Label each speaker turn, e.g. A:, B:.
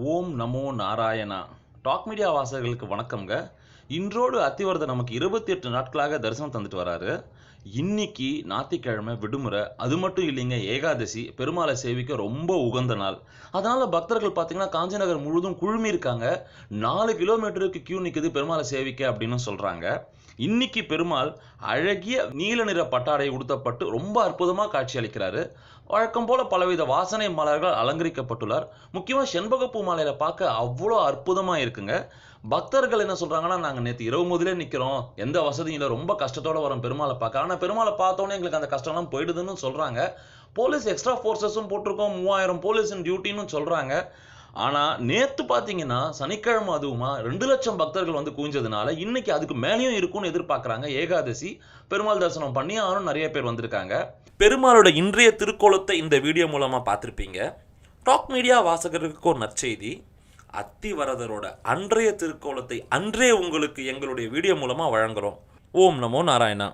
A: ஓம் நமோ Narayana. Talk media வாசகர்களுக்கு வணக்கம்ங்க. இன்றோடு அத்திவரதர் நமக்கு 28 நாட்களாக தரிசனம் தந்துட்டு வராரு. இன்னைக்கு ஞாயிற்றுக்கிழமை விடுமுறை. அது மட்டும் இல்லைங்க, ஏகாதசி. பெருமாளை சேவிக்க ரொம்ப உகந்த நாள். அதனால பக்தர்கள் பார்த்தீங்கன்னா காஞ்சி நகர் முழுதும் குழுமி இருக்காங்க. 4 கிலோமீட்டருக்கு கியூ நிற்குது பெருமாளை சேவிக்க அப்படின்னு சொல்றாங்க. இன்னைக்கு பெருமாள் அழகிய நீல நிற பட்டாடை உடுத்தப்பட்டு ரொம்ப அற்புதமா காட்சி அளிக்கிறாரு. வழக்கம் போல பலவித வாசனை மலர்கள் அலங்கரிக்கப்பட்டுள்ளார். முக்கியமா செண்பகப்பூ மாலையில பார்க்க அவ்வளோ அற்புதமா இருக்குங்க. பக்தர்கள் என்ன சொல்றாங்கன்னா, நாங்க நேற்று இரவு முதலே நிக்கிறோம், எந்த வசதியும் இல்லை, ரொம்ப கஷ்டத்தோட வரோம் பெருமாளை பார்க்க. ஆனா பெருமாளை பார்த்தோன்னே எங்களுக்கு அந்த கஷ்டம்லாம் போயிடுதுன்னு சொல்றாங்க. போலீஸ் எக்ஸ்ட்ரா ஃபோர்ஸஸும் போட்டிருக்கோம், 3000 போலீஸ் டியூட்டின்னு சொல்றாங்க. ஆனா நேத்து பாத்தீங்கன்னா சனிக்கிழமை அதுவுமா 2 லட்சம் பக்தர்கள் வந்து குவிஞ்சதுனால இன்னைக்கு அதுக்கு மேலேயும் இருக்கும்னு எதிர்பார்க்கறாங்க. ஏகாதசி பெருமாள் தரிசனம் பண்ணி அவரும் நிறைய பேர் வந்திருக்காங்க. பெருமாளோட இன்றைய திருக்கோலத்தை இந்த வீடியோ மூலமா பார்த்திருப்பீங்க. டாக் மீடியா வாசகருக்கு ஒரு நற்செய்தி. அத்திவரதரோட அன்றைய திருக்கோலத்தை அன்றே உங்களுக்கு எங்களுடைய வீடியோ மூலமா வழங்குறோம். ஓம் நமோ நாராயணா.